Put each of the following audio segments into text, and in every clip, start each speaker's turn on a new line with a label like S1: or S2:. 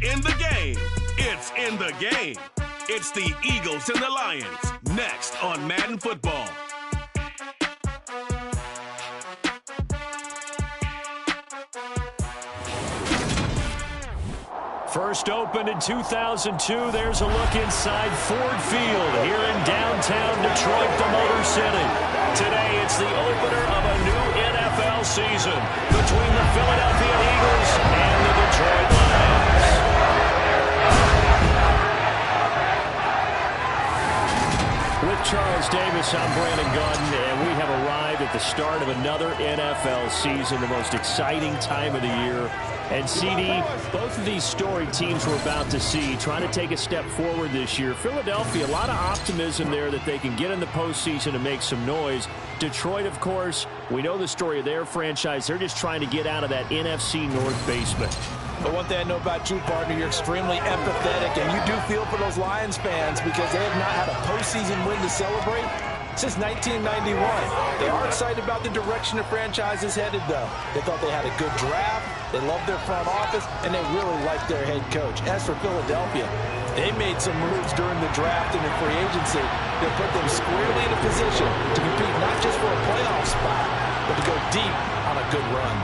S1: in the game. It's in the game. It's the Eagles and the Lions. Next on Madden Football.
S2: First opened in 2002. There's a look inside Ford Field here in downtown Detroit, the Motor City. Today, it's the opener of a new NFL season between the Philadelphia Eagles and the Detroit Lions. With Charles Davis, I'm Brandon Gaudin, and we have arrived at the start of another NFL season, the most exciting time of the year. And CD, both of these storied teams we're about to see trying to take a step forward this year. Philadelphia, a lot of optimism there that they can get in the postseason and make some noise. Detroit, of course, we know the story of their franchise. They're just trying to get out of that NFC North basement.
S3: But one thing I know about you, partner, you're extremely empathetic, and you do feel for those Lions fans because they have not had a postseason win to celebrate since 1991. They are excited about the direction the franchise is headed, though. They thought they had a good draft, they loved their front office, and they really liked their head coach. As for Philadelphia, they made some moves during the draft and in free agency that put them squarely in a position to compete not just for a playoff spot, but to go deep on a good run.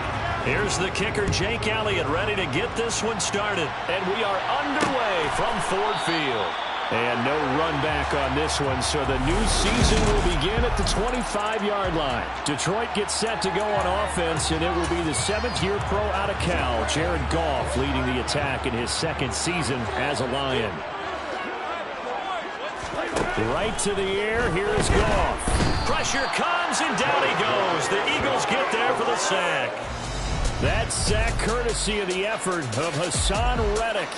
S2: Here's the kicker, Jake Elliott, ready to get this one started. And we are underway from Ford Field. And no run back on this one, so the new season will begin at the 25-yard line. Detroit gets set to go on offense, and it will be the seventh-year pro out of Cal, Jared Goff, leading the attack in his second season as a Lion. Right to the air, here is Goff. Pressure comes, and down he goes. The Eagles get there for the sack. That sack courtesy of the effort of Hassan Reddick.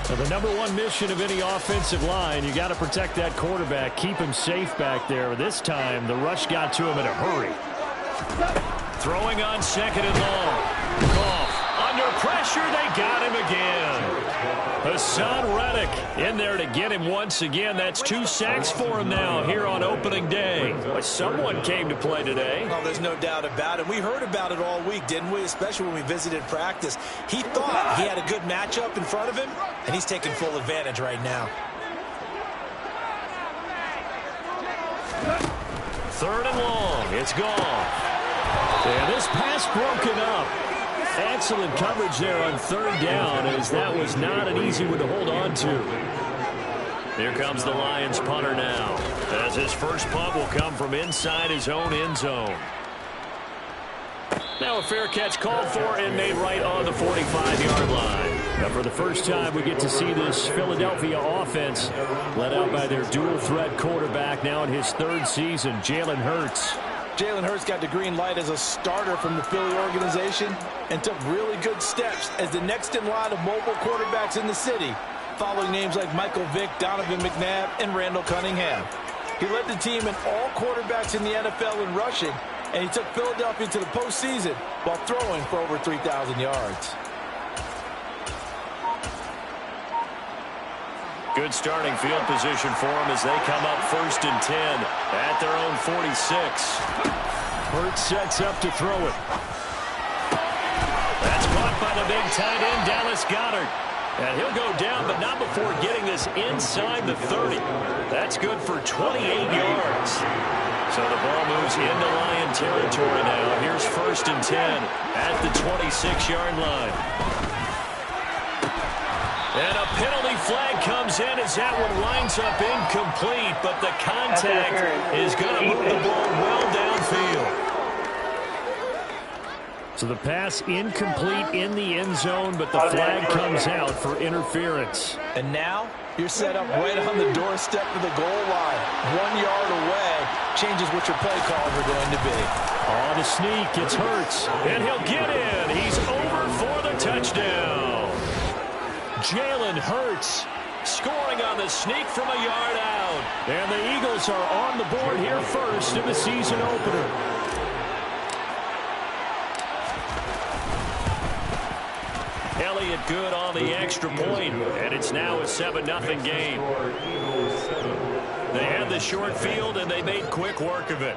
S2: Now, the number one mission of any offensive line, you got to protect that quarterback, keep him safe back there. This time, the rush got to him in a hurry. Throwing on second and long. Goff under pressure, they got him again. Hassan Reddick in there to get him once again. That's 2 sacks for him now here on opening day. Well, someone came to play today.
S3: Oh, there's no doubt about it. We heard about it all week, didn't we? Especially when we visited practice. He thought he had a good matchup in front of him, and he's taking full advantage right now.
S2: Third and long. It's gone. And this pass broken up. Excellent coverage there on third down, as that was not an easy one to hold on to. Here comes the Lions punter now, as his first punt will come from inside his own end zone. Now a fair catch called for and made right on the 45-yard line. Now for the first time we get to see this Philadelphia offense led out by their dual-threat quarterback now in his third season, Jalen Hurts.
S3: Jalen Hurts got the green light as a starter from the Philly organization and took really good steps as the next in line of mobile quarterbacks in the city, following names like Michael Vick, Donovan McNabb, and Randall Cunningham. He led the team in all quarterbacks in the NFL in rushing, and he took Philadelphia to the postseason while throwing for over 3,000 yards.
S2: Good starting field position for them as they come up 1st and 10 at their own 46. Hurts sets up to throw it. That's caught by the big tight end, Dallas Goedert. And he'll go down, but not before getting this inside the 30. That's good for 28 yards. So the ball moves into Lion territory now. Here's 1st and 10 at the 26-yard line. And a penalty flag comes in as that one winds up incomplete, but the contact is going to move the ball well downfield. So the pass incomplete in the end zone, but the flag comes out for interference.
S3: And now you're set up right on the doorstep of the goal line. 1 yard away changes what your play calls are going to be.
S2: On the sneak, it's Hurts, and he'll get in. He's over for the touchdown. Jalen Hurts scoring on the sneak from a yard out. And the Eagles are on the board here first in the season opener. Elliott good on the extra point, and it's now a 7-0 game. They had the short field, and they made quick work of it.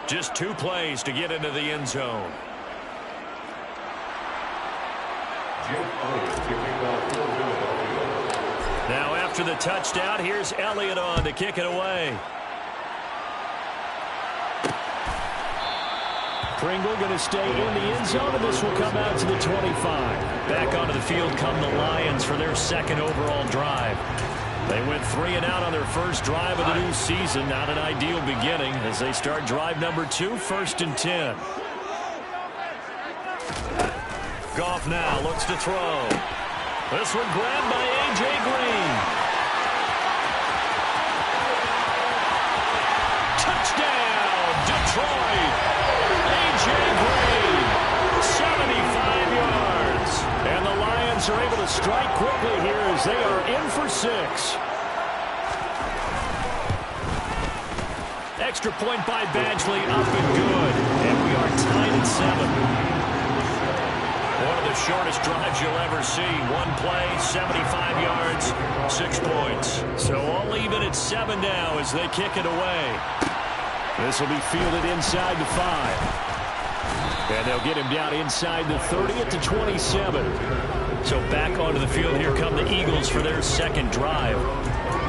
S2: Just 2 plays to get into the end zone. after the touchdown. Here's Elliott on to kick it away. Pringle going to stay in the end zone, and this will come out to the 25. Back onto the field come the Lions for their second overall drive. They went 3 and out on their first drive of the new season. Not an ideal beginning as they start drive number 2, 1st and 10. Goff now looks to throw. This one grabbed by A.J. Green. Touchdown, Detroit. A.J. Green, 75 yards. And the Lions are able to strike quickly here as they are in for 6. Extra point by Badgley, up and good. And we are tied at 7. One of the shortest drives you'll ever see. One play, 75 yards, 6 points. So all even at 7 now as they kick it away. This will be fielded inside the 5. And they'll get him down inside the 30 at the 27. So back onto the field, here come the Eagles for their second drive.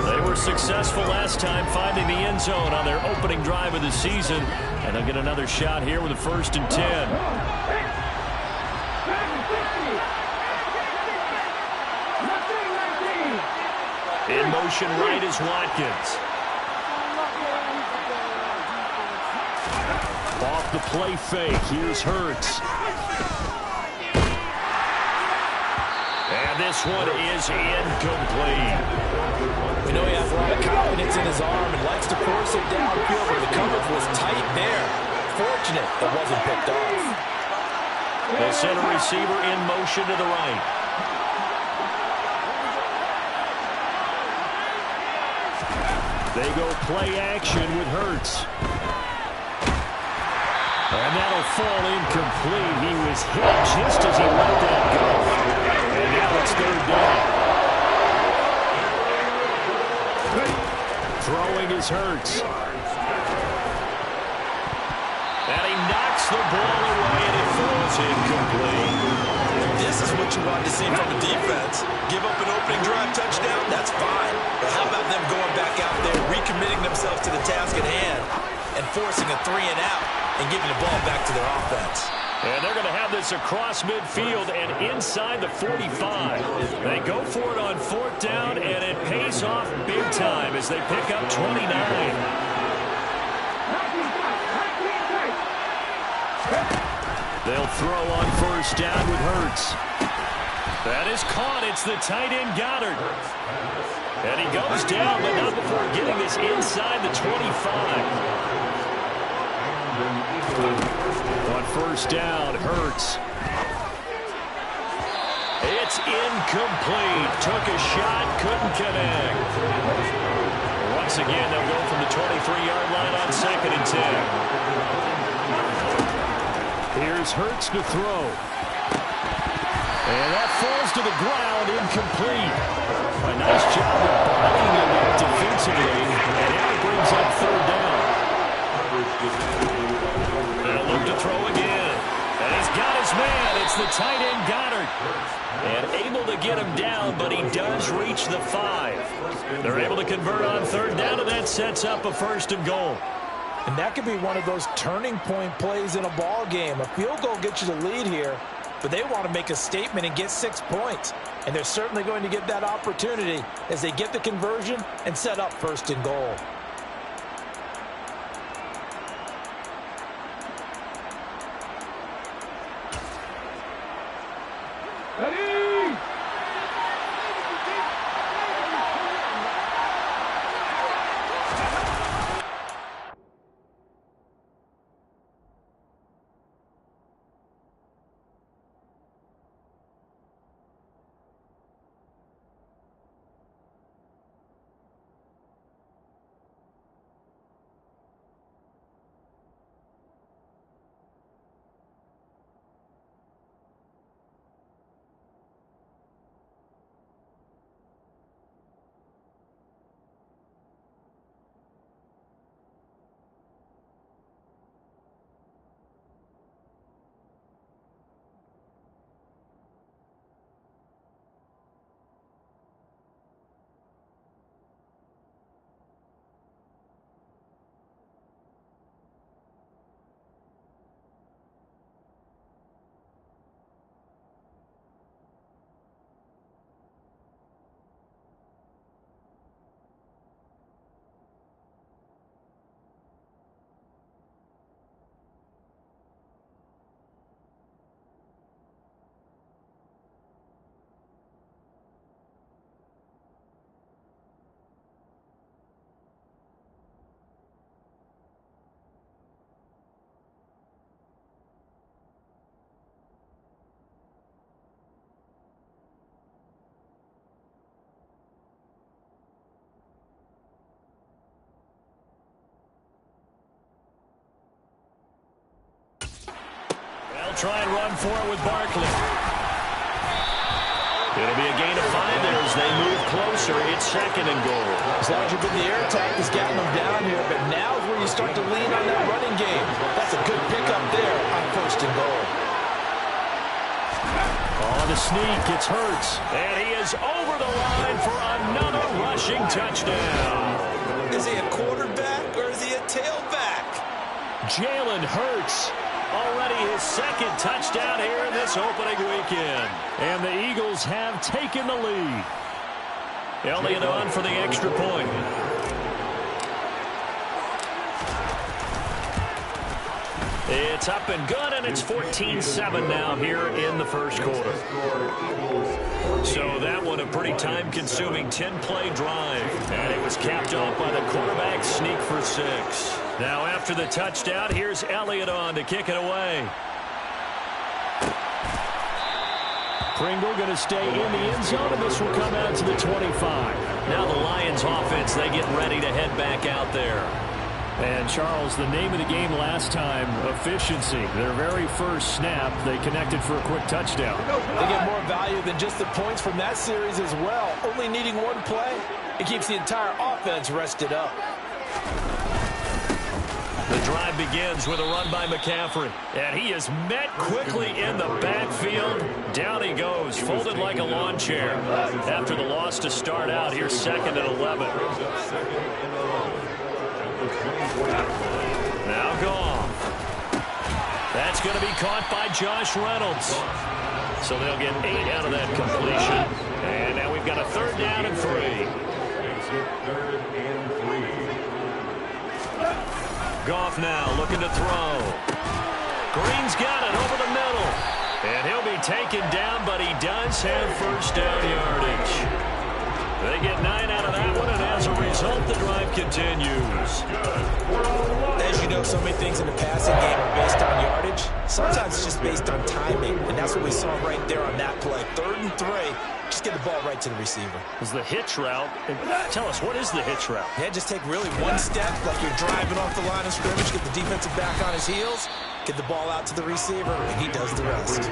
S2: They were successful last time finding the end zone on their opening drive of the season. And they'll get another shot here with a 1st and 10. In motion right is Watkins. Off the play fake, here's Hurts. And this one is incomplete.
S3: We know he has a lot of confidence in his arm and likes to force it downfield, but the coverage was tight there. Fortunate it wasn't picked off.
S2: The center receiver in motion to the right. They go play action with Hurts. And that'll fall incomplete. He was hit just as he let that go. And now it's 3rd down. Throwing is Hurts. And he knocks the ball away, and it falls incomplete.
S3: This is what you want to see from a defense. Give up an opening drive touchdown, that's fine. But how about them going back out there, recommitting themselves to the task at hand, and forcing a 3 and out, and giving the ball back to their offense.
S2: And they're going to have this across midfield and inside the 45. They go for it on 4th down, and it pays off big time as they pick up 29. They'll throw on 1st down with Hurts. That is caught. It's the tight end Goddard. And he goes down, but not before getting this inside the 25. On 1st down, Hurts. It's incomplete. Took a shot, couldn't connect. Once again, they'll go from the 23-yard line on 2nd and 10. Here's Hurts to throw. And that falls to the ground, incomplete. A nice job of blocking him up defensively, and now it brings up 3rd down. They'll look to throw again. And he's got his man. It's the tight end Goddard. And able to get him down, but he does reach the 5. They're able to convert on 3rd down, and that sets up a 1st and goal.
S3: And that could be one of those turning point plays in a ball game. A field goal gets you the lead here, but they want to make a statement and get 6 points. And they're certainly going to get that opportunity as they get the conversion and set up 1st and goal.
S2: try and run for it with Barkley. It'll be a gain of 5 there as they move closer. It's 2nd and goal.
S3: As long as you've been the air attack has gotten them down here, but now is where you start to lean on that running game. That's a good pickup there on 1st and goal.
S2: On the sneak, it's Hurts. And he is over the line for another rushing touchdown.
S3: Is he a quarterback or is he a tailback?
S2: Jalen Hurts. Already his 2nd touchdown here in this opening weekend. And the Eagles have taken the lead. Elliott on for the extra point. It's up and good, and it's 14-7 now here in the first quarter. So that one a pretty time-consuming 10-play drive. And it was capped off by the quarterback sneak for 6. Now after the touchdown, here's Elliott on to kick it away. Pringle going to stay in the end zone, and this will come out to the 25. Now the Lions offense, they get ready to head back out there. And, Charles, the name of the game last time, efficiency. Their very first snap, they connected for a quick touchdown.
S3: They get more value than just the points from that series as well. Only needing one play, it keeps the entire offense rested up.
S2: The drive begins with a run by McCaffrey. And he is met quickly in the backfield. Down he goes, folded like a lawn chair. After the loss to start out, here's 2nd and 11. Now Goff. That's going to be caught by Josh Reynolds. So they'll get 8 out of that completion. And now we've got a 3rd down and 3. Goff now looking to throw. Green's got it over the middle. And he'll be taken down, but he does have 1st down yardage. They get 9 out of that one, and as a result, the drive continues.
S3: As you know, so many things in the passing game are based on yardage. Sometimes it's just based on timing, and that's what we saw right there on that play. 3rd and 3, just get the ball right to the receiver.
S2: It was the hitch route. Tell us, what is the hitch route?
S3: Yeah, just take really one step, like you're driving off the line of scrimmage, get the defensive back on his heels, get the ball out to the receiver, and he does the rest.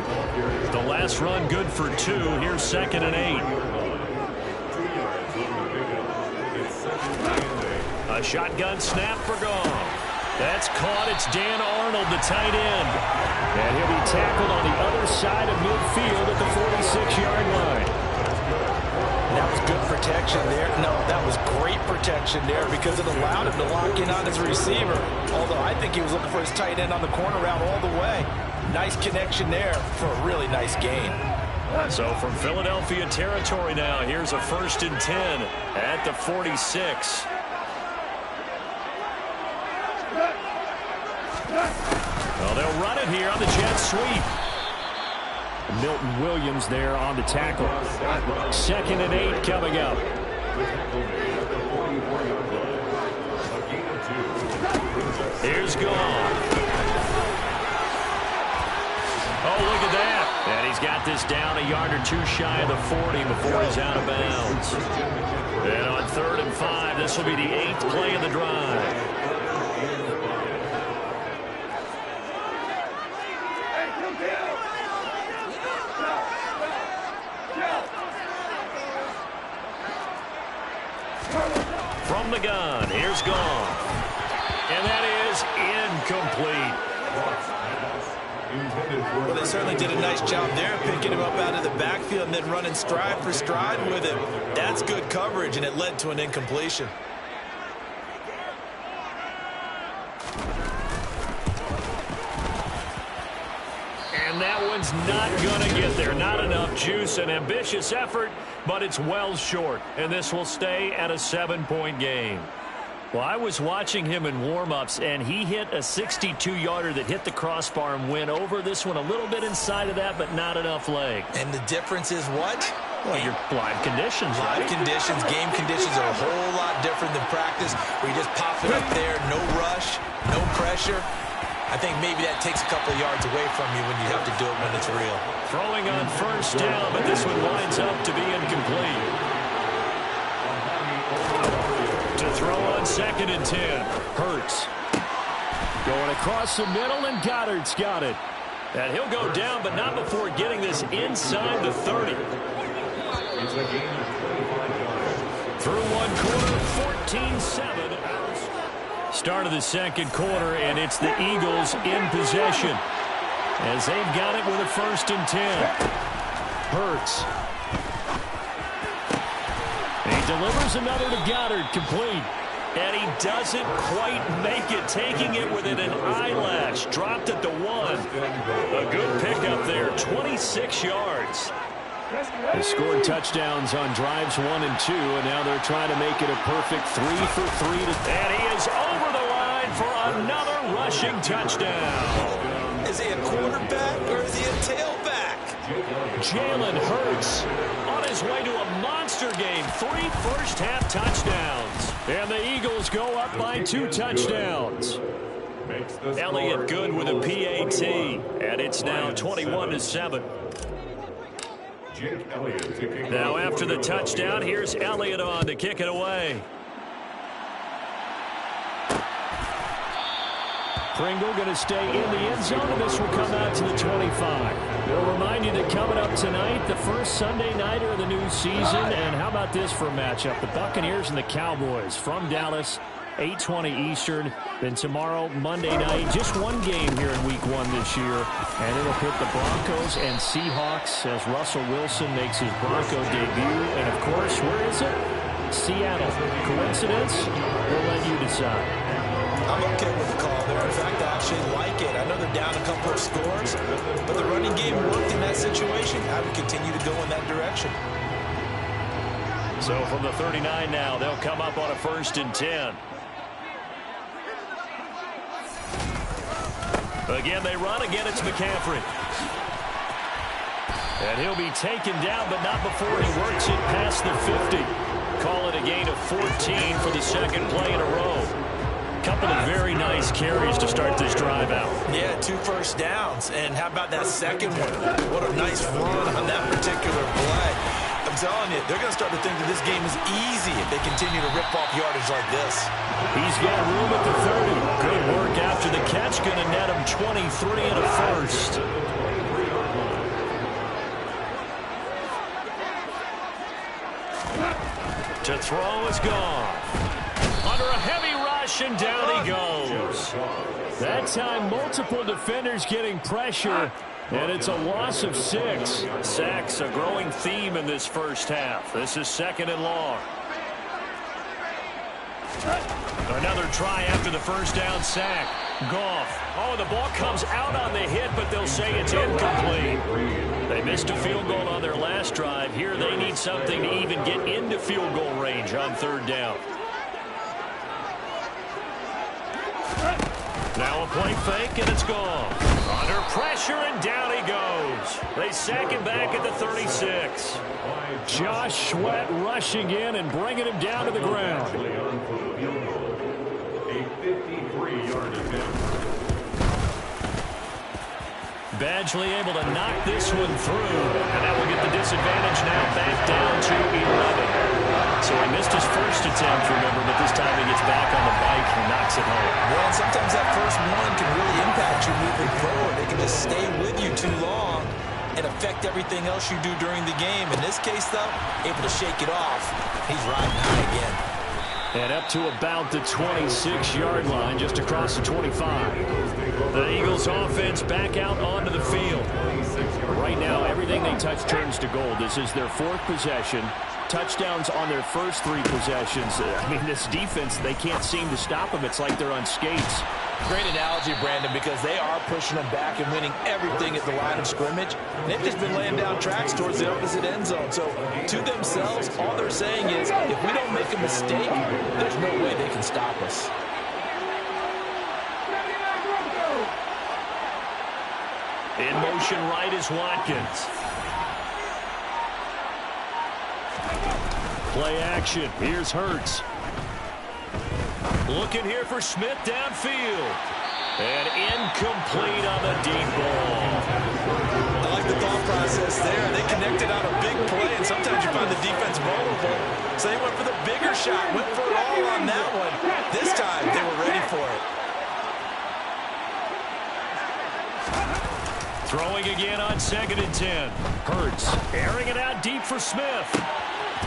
S2: The last run good for 2. Here's 2nd and 8. A shotgun snap for Goff. That's caught. It's Dan Arnold, the tight end. And he'll be tackled on the other side of midfield at the 46-yard line.
S3: That was good protection there. No, that was great protection there because it allowed him to lock in on his receiver. Although I think he was looking for his tight end on the corner route all the way. Nice connection there for a really nice gain.
S2: So from Philadelphia territory now, here's a 1st and 10 at the 46. Well, they'll run it here on the jet sweep. Milton Williams there on the tackle. 2nd and 8 coming up. Here's Goff. Oh, look at that. And he's got this down a yard or 2 shy of the 40 before he's out of bounds. And on 3rd and 5, this will be the 8th play of the drive. From the gun, here's Goff. And that is incomplete.
S3: Well, they certainly did a nice job there, picking him up out of the backfield and then running stride for stride with him. That's good coverage, and it led to an incompletion.
S2: And that one's not going to get there. Not enough juice. An ambitious effort, but it's well short. And this will stay at a 7-point game. Well, I was watching him in warm-ups, and he hit a 62-yarder that hit the crossbar and went over. This one a little bit inside of that, but not enough leg.
S3: And the difference is what?
S2: Well, your live conditions, right?
S3: Live conditions, game conditions are a whole lot different than practice, where you just pop it up there, no rush, no pressure. I think maybe that takes a couple of yards away from you when you have to do it when it's real.
S2: Throwing on 1st down, but this one winds up to be incomplete. To throw on 2nd and 10. Hurts. Going across the middle, and Goddard's got it. And he'll go down, but not before getting this inside the 30. Through one quarter, 14-7. Start of the second quarter, and it's the Eagles in possession as they've got it with a 1st and 10. Hurts. He delivers another to Goddard, complete. And he doesn't quite make it, taking it within an eyelash. Dropped at the 1. A good pickup there, 26 yards. They scored touchdowns on drives 1 and 2, and now they're trying to make it a perfect 3 for 3. And he is over the line for another rushing touchdown.
S3: Is he a quarterback or is he a tailback?
S2: Jalen Hurts on his way to a monster game. 3 first-half touchdowns. And the Eagles go up by 2 touchdowns. Elliott good with a PAT. And it's now 21-7. Now after the touchdown, here's Elliott on to kick it away. Pringle going to stay in the end zone, and this will come out to the 25. We'll remind you that coming up tonight, the first Sunday nighter of the new season. And how about this for a matchup? The Buccaneers and the Cowboys from Dallas, 8:20 Eastern. Then tomorrow, Monday night, just one game here in Week 1 this year. And it'll pit the Broncos and Seahawks as Russell Wilson makes his Bronco debut. And, of course, where is it? Seattle. Coincidence? We'll let you decide.
S3: I'm okay with the call there. In fact, I actually like it. I know they're down a couple of scores, but the running game worked in that situation. I would continue to go in that direction.
S2: So from the 39 now, they'll come up on a 1st and 10. Again, they run. Again, it's McCaffrey. And he'll be taken down, but not before he works it past the 50. Call it a gain of 14 for the second play in a row. Couple of very nice carries to start this drive out.
S3: Yeah, 2 first downs. And how about that second one? What a nice run on that particular play. I'm telling you, they're going to start to think that this game is easy if they continue to rip off yardage like this.
S2: He's got room at the 30. Good work after the catch. Going to net him 23 and a first. To throw is gone. Under a heavy rush, and down he goes. That time, multiple defenders getting pressure, and it's a loss of 6. Sacks, a growing theme in this first half. This is 2nd and long. Another try after the first down sack. Goff. Oh, the ball comes out on the hit, but they'll say it's incomplete. They missed a field goal on their last drive. Here they need something to even get into field goal range on 3rd down. Now a play fake, and it's gone. Under pressure, and down he goes. They sack him back at the 36. Josh Sweat rushing in and bringing him down to the ground. Badgley able to knock this one through, and that will get the disadvantage now back down to 11. So he missed his first attempt, remember, but this time he gets back on the bike and knocks it home.
S3: Well, and sometimes that first one can really impact you moving forward. They can just stay with you too long and affect everything else you do during the game. In this case, though, able to shake it off. He's riding high again.
S2: And up to about the 26-yard line, just across the 25. The Eagles offense back out onto the field. Right now, everything they touch turns to gold. This is their 4th possession. Touchdowns on their first 3 possessions. I mean, this defense, they can't seem to stop them. It's like they're on skates.
S3: Great analogy, Brandon, because they are pushing them back and winning everything at the line of scrimmage. They've just been laying down tracks towards the opposite end zone. So, to themselves, all they're saying is, if we don't make a mistake, there's no way they can stop us.
S2: In motion right is Watkins. Play action. Here's Hurts. Looking here for Smith downfield. And incomplete on the deep ball.
S3: I like the thought process there. They connected on a big play, and sometimes you find the defense vulnerable. So they went for the bigger shot, went for it all on that one. This time, they were ready for it.
S2: Throwing again on 2nd and 10. Hurts airing it out deep for Smith.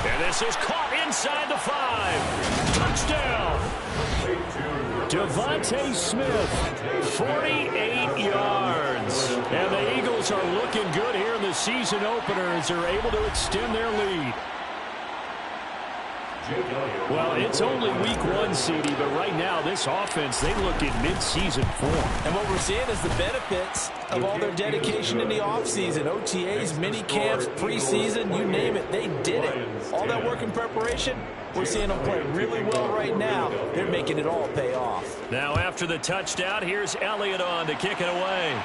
S2: And this is caught inside the 5. Touchdown. Devontae Smith, 48 yards. And the Eagles are looking good here in the season opener as they're able to extend their lead. Well, it's only week 1, CD, but right now this offense, they look in mid-season form.
S3: And what we're seeing is the benefits of all their dedication in the offseason. OTAs, mini camps, preseason, you name it, they did it. All that work in preparation, we're seeing them play really well right now. They're making it all pay off.
S2: Now after the touchdown, here's Elliott on to kick it away.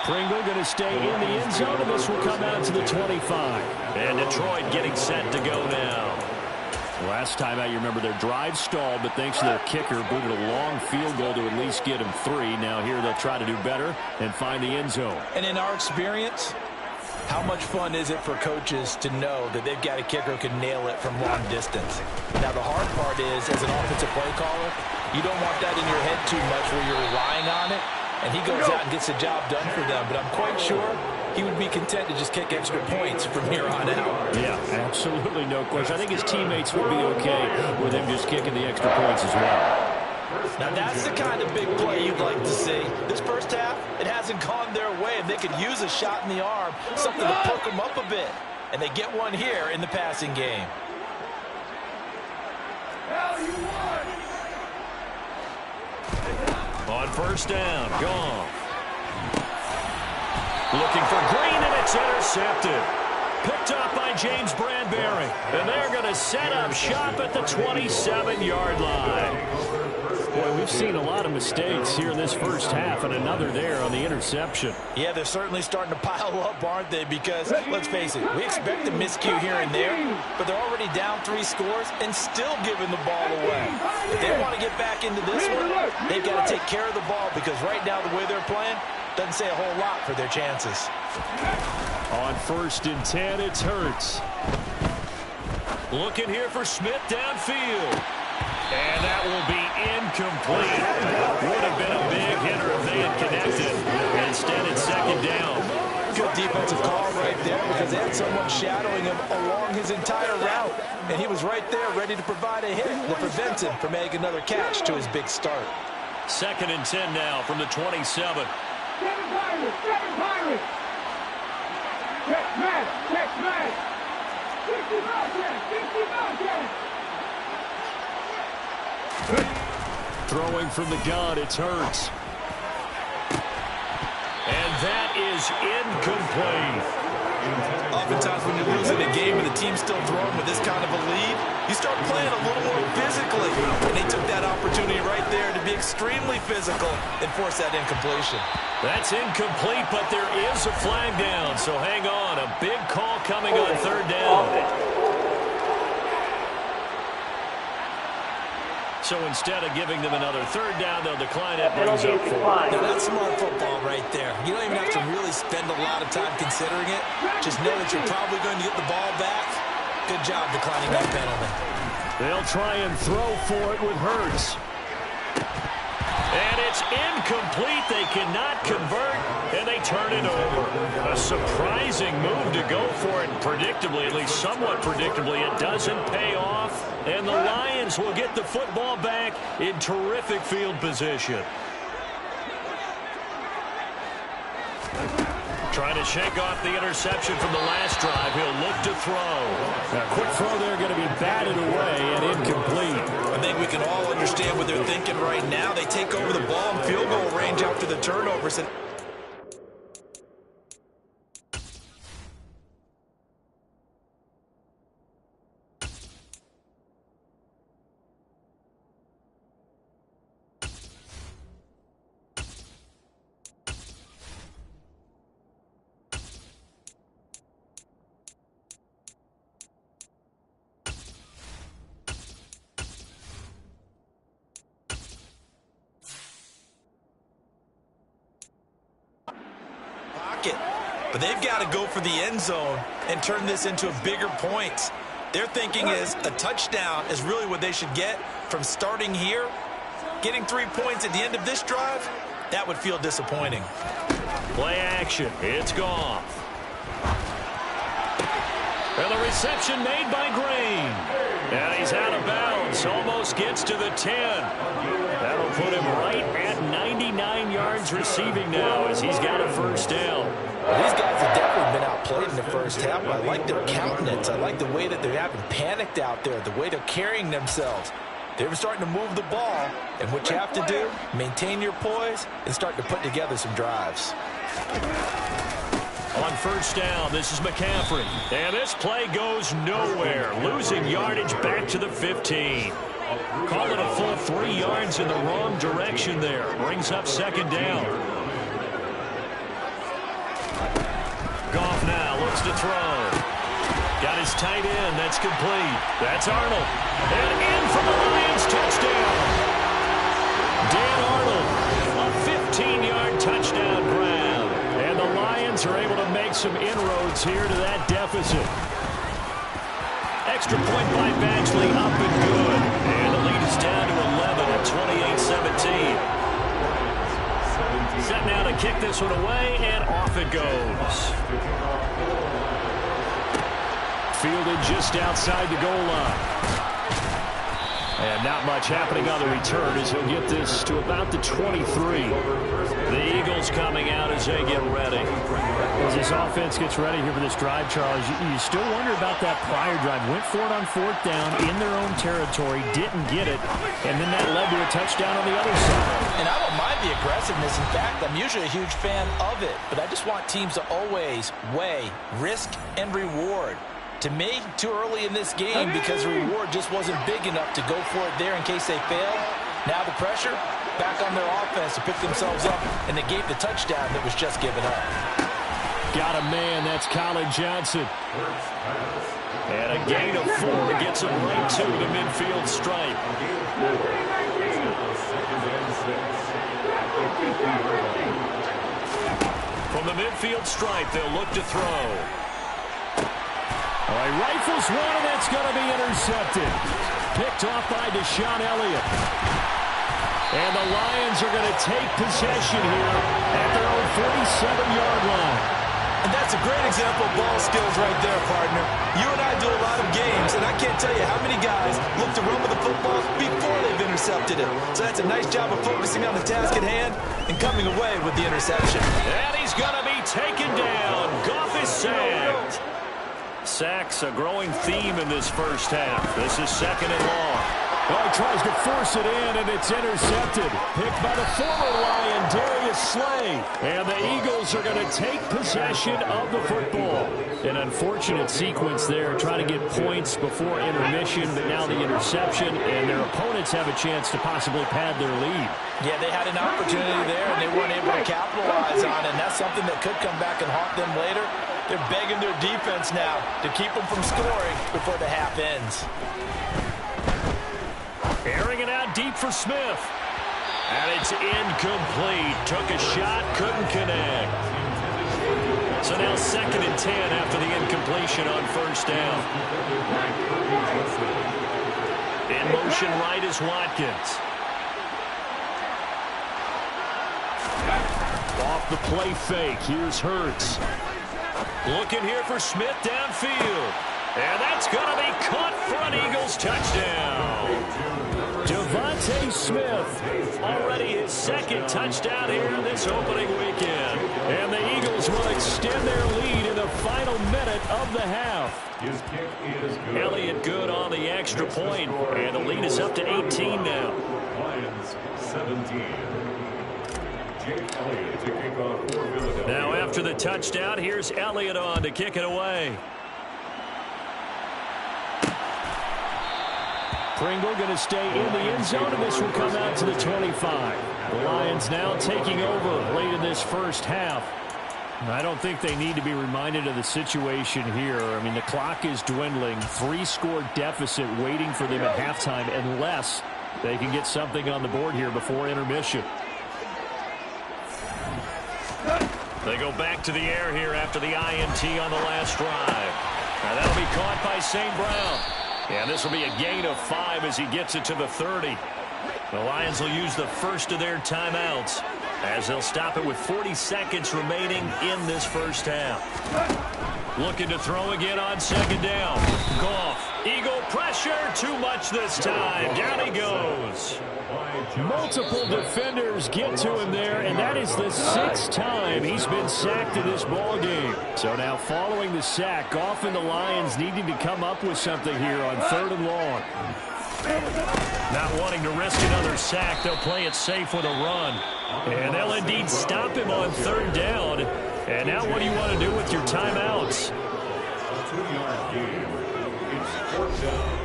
S2: Pringle going to stay in the end zone, and this will come out to the 25. And Detroit getting set to go now. Last time out, you remember their drive stalled, but thanks to their kicker, booted a long field goal to at least get them 3. Now here they'll try to do better and find the end zone.
S3: And in our experience, how much fun is it for coaches to know that they've got a kicker who can nail it from long distance? Now, the hard part is, as an offensive play caller, you don't want that in your head too much where you're relying on it. And he goes out and gets the job done for them. But I'm quite sure he would be content to just kick extra points from here on out.
S2: Yeah, absolutely no question. I think his teammates would be okay with him just kicking the extra points as well.
S3: Now, that's the kind of big play you'd like to see. This first half, it hasn't gone their way. If they could use a shot in the arm, something to perk them up a bit. And they get one here in the passing game.
S2: On 1st down, Goff. Looking for Green, and it's intercepted. Picked up by James Bradbury. And they're going to set up shop at the 27-yard line. Boy, we've seen a lot of mistakes here in this first half, and another there on the interception.
S3: Yeah, they're certainly starting to pile up, aren't they? Because, let's face it, we expect a miscue here and there, but they're already down 3 scores and still giving the ball away. If they want to get back into this one, they've got to take care of the ball, because right now the way they're playing doesn't say a whole lot for their chances.
S2: On 1st and 10, it's Hurts. Looking here for Smith downfield. And that will be incomplete. Would have been a big hitter if they had connected. Instead, it's 2nd down.
S3: Good defensive call right there because they had someone shadowing him along his entire route. And he was right there ready to provide a hit that prevents him from making another catch to his big start.
S2: 2nd and 10 now from the 27.
S4: Check Pirates! Check man! Check man! 60 Bobcats! 60 Bobcats!
S2: Throwing from the gun, it's Hurts. And that is incomplete.
S3: Oftentimes when you're losing a game and the team's still throwing with this kind of a lead, you start playing a little more physically. And they took that opportunity right there to be extremely physical and force that incompletion.
S2: That's incomplete, but there is a flag down. So hang on, a big call coming on 3rd down. So instead of giving them another 3rd down, they'll decline it. Brings up 4.
S3: Now that's smart football right there. You don't even have to really spend a lot of time considering it. Just know that you're probably going to get the ball back. Good job declining that penalty.
S2: They'll try and throw for it with Hurts. And it's incomplete. They cannot convert, and they turn it over. A surprising move to go for it. Predictably, at least somewhat predictably, it doesn't pay off. And the Lions will get the football back in terrific field position. Trying to shake off the interception from the last drive. He'll look to throw. A quick throw there going to be batted away and incomplete.
S3: I think we can all understand what they're thinking right now. They take over the ball in field goal range after the turnovers. And but they've got to go for the end zone and turn this into a bigger point. Their thinking is a touchdown is really what they should get from starting here. Getting 3 points at the end of this drive, That would feel disappointing.
S2: Play action. It's Goff. And the reception made by Green. And he's out of bounds. Almost gets to the 10. That'll put him right at 99 yards receiving now as he's got a first down.
S3: Well, these guys have definitely been outplayed in the first half. I like their countenance. I like the way that they haven't panicked out there, the way they're carrying themselves. They're starting to move the ball, and what you have to do, maintain your poise and start to put together some drives.
S2: On first down, this is McCaffrey. And this play goes nowhere. Losing yardage back to the 15. Call it a full 3 yards in the wrong direction there. Brings up second down. Goff now looks to throw. Got his tight end. That's complete. That's Arnold. And in for the Lions touchdown. Dan Arnold, a 15-yard touchdown grab. And the Lions are able to make some inroads here to that deficit. Extra point by Badgley up and good. And the lead is down to 11 at 28-17. Set now to kick this one away, and off it goes. Fielded just outside the goal line. And not much happening on the return as he'll get this to about the 23. The Eagles coming out as they get ready.
S5: As this offense gets ready here for this drive, Charles, you still wonder about that prior drive. Went for it on fourth down in their own territory, didn't get it, and then that led to a touchdown on the other side.
S3: And I don't mind the aggressiveness. In fact, I'm usually a huge fan of it, but I just want teams to always weigh risk and reward. To me, too early in this game because the reward just wasn't big enough to go for it there in case they failed. Now the pressure back on their offense to pick themselves up and negate the touchdown that was just given up.
S2: Got a man, that's Colin Johnson. And a gain of 4 gets him right to the midfield stripe. From the midfield stripe, they'll look to throw. All right, rifles one, and that's going to be intercepted. Picked off by Deshaun Elliott. And the Lions are going to take possession here at their own 47-yard line.
S3: And that's a great example of ball skills right there, partner. You and I do a lot of games, and I can't tell you how many guys look to run with the football before they've intercepted it. So that's a nice job of focusing on the task at hand and coming away with the interception.
S2: And he's going to be taken down. Goff is sacked. Sacks a growing theme in this first half. This is second and long.
S5: Well, he tries to force it in, and it's intercepted. Picked by the former Lion, Darius Slay.
S2: And the Eagles are going to take possession of the football.
S5: An unfortunate sequence there, trying to get points before intermission, but now the interception, and their opponents have a chance to possibly pad their lead.
S3: Yeah, they had an opportunity there, and they weren't able to capitalize on it, and that's something that could come back and haunt them later. They're begging their defense now to keep them from scoring before the half ends.
S2: Airing it out deep for Smith. And it's incomplete. Took a shot, couldn't connect. So now second and 10 after the incompletion on first down. In motion right is Watkins. Off the play fake. Here's Hurts. Looking here for Smith downfield. And that's going to be caught for an Eagles touchdown. Devontae Smith, already his second touchdown here this opening weekend. And the Eagles will extend their lead in the final minute of the half.
S4: His kick is good.
S2: Elliott good on the extra point, and the lead is up to 18 now.
S4: Lions 17. Jake Elliott to kick off for Philadelphia.
S2: Now after the touchdown, here's Elliott on to kick it away.
S5: Pringle going to stay in the end zone, and this will come out to the 25. The Lions now taking over late in this first half. I don't think they need to be reminded of the situation here. I mean, the clock is dwindling. 3-score deficit waiting for them at halftime unless they can get something on the board here before intermission.
S2: They go back to the air here after the INT on the last drive. Now that'll be caught by St. Brown. And this will be a gain of 5 as he gets it to the 30. The Lions will use the first of their timeouts. as they'll stop it with 40 seconds remaining in this first half. Looking to throw again on second down. Goff, Eagle pressure, too much this time. Down he goes.
S5: Multiple defenders get to him there, and that is the 6th time he's been sacked in this ball game. So now following the sack, Goff and the Lions needing to come up with something here on 3rd and long.
S2: Not wanting to risk another sack, they'll play it safe with a run. And they'll indeed stop him on 3rd down. And now what do you want to do with your timeouts?
S4: 2-yard game. It's 4th down.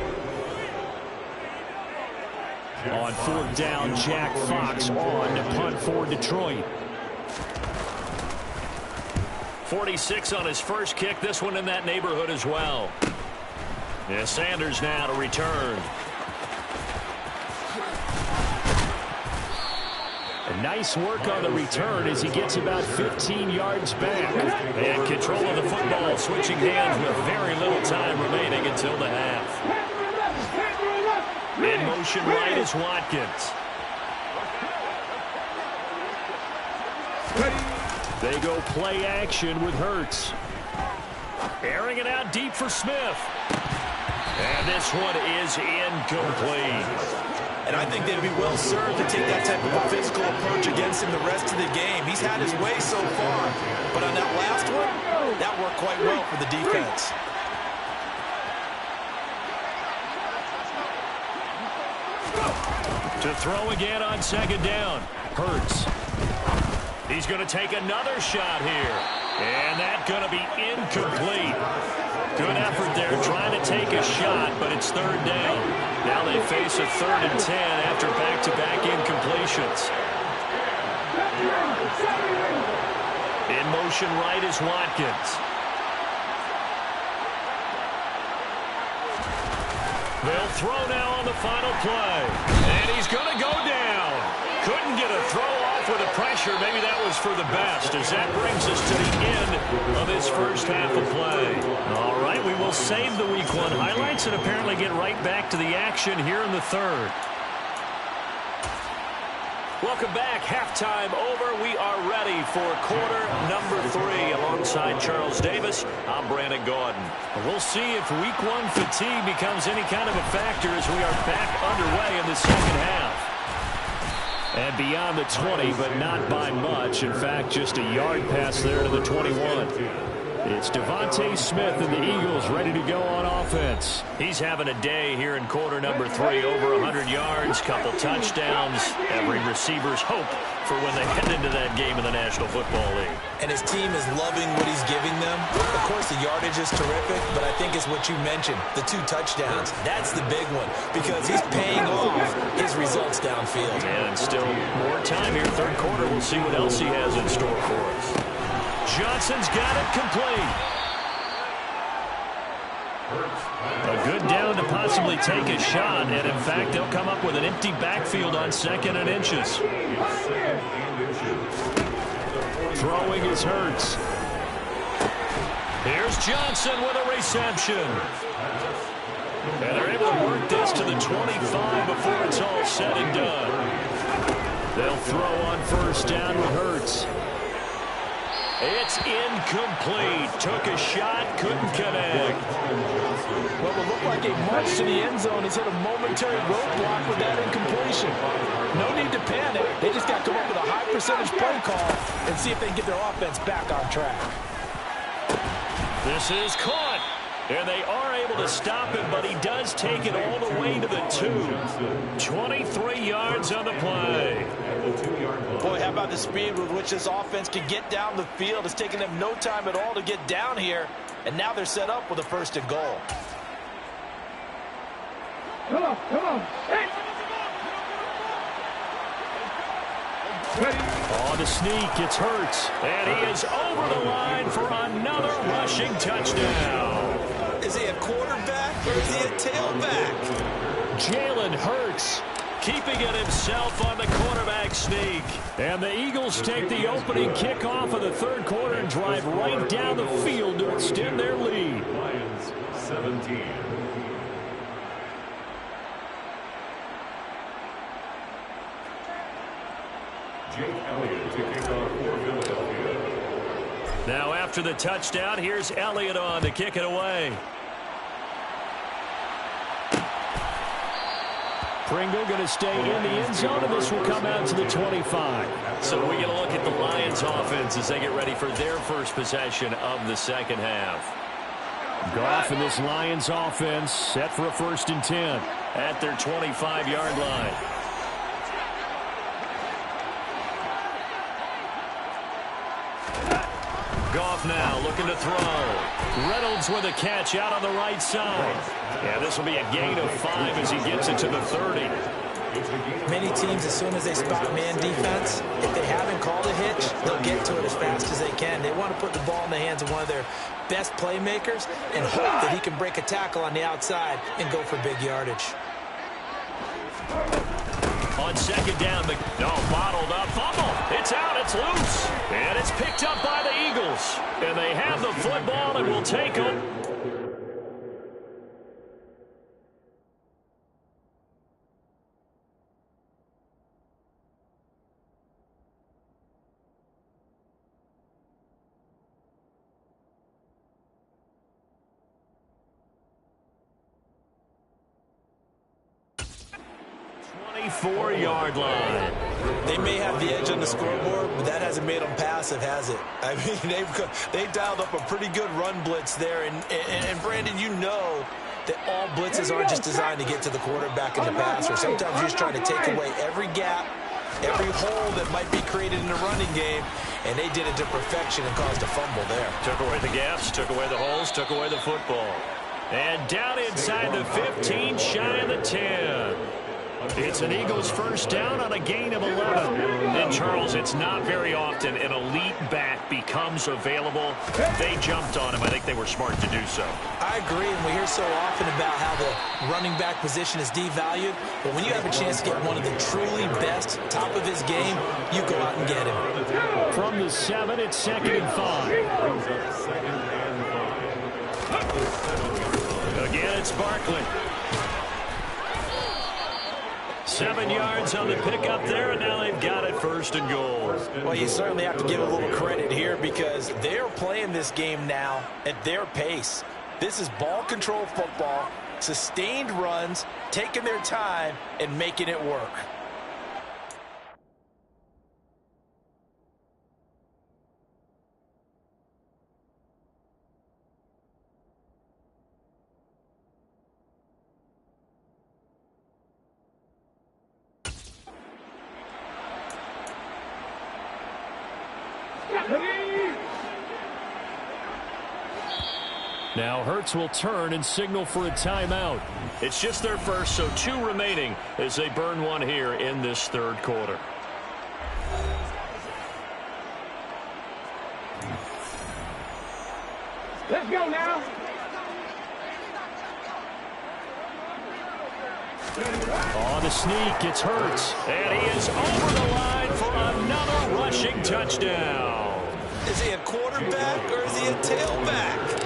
S5: On 4th down, Jack Fox on to punt for Detroit.
S2: 46 on his first kick. This one in that neighborhood as well. Yeah, Sanders now to return.
S5: A nice work on the return as he gets about 15 yards back.
S2: And control of the football, switching hands with very little time remaining until the half. In motion right is Watkins.
S5: They go play action with Hurts.
S2: Airing it out deep for Smith. And this one is incomplete.
S3: And I think they'd be well served to take that type of a physical approach against him the rest of the game. He's had his way so far. But on that last one, that worked quite well for the defense.
S2: To throw again on second down. Hurts. He's going to take another shot here. And that's going to be incomplete. Good effort there trying to take a shot, but it's 3rd down. Now they face a 3rd and 10 after back-to-back incompletions. In motion right is Watkins. They'll throw now on the final play. And he's going to go down. Couldn't get a throw off with the pressure. Maybe that was for the best, as that brings us to the end of this first half of play. All right, we will save the Week 1 highlights and apparently get right back to the action here in the 3rd. Welcome back. Halftime over. We are ready for quarter number 3. Alongside Charles Davis, I'm Brandon Gaudin. We'll see if Week 1 fatigue becomes any kind of a factor as we are back underway in the second half.
S5: And beyond the 20, but not by much. In fact, just a yard pass there to the 21. It's Devontae Smith and the Eagles ready to go on offense.
S2: He's having a day here in quarter number 3. Over 100 yards, couple touchdowns. Every receiver's hope for when they head into that game in the National Football League.
S3: And his team is loving what he's giving them. Of course, the yardage is terrific, but I think it's what you mentioned, the 2 touchdowns. That's the big one, because he's paying off his results downfield.
S2: And still more time here, 3rd quarter. We'll see what else he has in store for us. Johnson's got it complete. A good down to possibly take a shot, and in fact, they'll come up with an empty backfield on 2nd and inches.
S5: Throwing is Hurts.
S2: Here's Johnson with a reception. And they're able to work this to the 25 before it's all said and done.
S5: They'll throw on 1st down with Hurts.
S2: It's incomplete. Took a shot, couldn't connect.
S3: Well, it looked like a march to the end zone. He's hit a momentary roadblock with that incompletion. No need to panic. They just got to come up with a high percentage play call and see if they can get their offense back on track.
S2: This is caught. And they are able to stop him, but he does take it all the way to the 2. 23 yards on the play.
S3: Boy, how about the speed with which this offense can get down the field? It's taken them no time at all to get down here. And now they're set up with a 1st and goal.
S6: Come on. Hey.
S5: On the sneak, it's Hurts.
S2: And he is over the line for another rushing touchdown.
S3: Is he a quarterback or is he a tailback?
S5: Jalen Hurts
S2: keeping it himself on the quarterback sneak.
S5: And the Eagles take the opening kickoff of the 3rd quarter and drive right down the field to extend their lead.
S4: Lions 17. Jake Elliott to kick off for Philadelphia.
S2: Now after the touchdown, here's Elliott on to kick it away.
S5: Pringle going to stay in the end zone, and this will come out to the 25.
S2: So we get a look at the Lions offense as they get ready for their first possession of the second half.
S5: Goff and this Lions offense set for a 1st and 10.
S2: At their 25-yard line. Goff now looking to throw. Reynolds with a catch out on the right side. Yeah, this will be a gain of 5 as he gets it to the 30.
S3: Many teams, as soon as they spot man defense, if they haven't called a hitch, they'll get to it as fast as they can. They want to put the ball in the hands of one of their best playmakers and hope that he can break a tackle on the outside and go for big yardage.
S2: On second down, bottled up, fumble. It's out, it's loose. And it's picked up by the Eagles. And they have the football and will take them. Four-yard line.
S3: They may have the edge on the scoreboard, but that hasn't made them passive, has it? I mean, they dialed up a pretty good run blitz there. And Brandon, you know that all blitzes aren't just designed to get to the quarterback in the passer. Sometimes you're just trying to take away every gap, every hole that might be created in the running game, and they did it to perfection and caused a fumble there.
S2: Took away the gaps, took away the holes, took away the football. And down inside the 15, shy of the 10. It's an Eagles first down on a gain of 11. And, Charles, it's not very often an elite back becomes available. They jumped on him. I think they were smart to do so.
S3: I agree, and we hear so often about how the running back position is devalued. But when you have a chance to get one of the truly best, top of his game, you go out and get him.
S5: From the 7, it's 2nd and 5.
S2: Again, it's Barkley. 7 yards on the pickup there, and now they've got it 1st and goal.
S3: Well, you certainly have to give a little credit here because they're playing this game now at their pace. This is ball control football, sustained runs, taking their time, and making it work.
S5: Now Hurts will turn and signal for a timeout.
S2: It's just their first, so 2 remaining as they burn one here in this 3rd quarter.
S6: Let's go now.
S5: On the sneak, it's Hurts.
S2: And he is over the line for another rushing touchdown.
S3: Is he a quarterback or is he a tailback?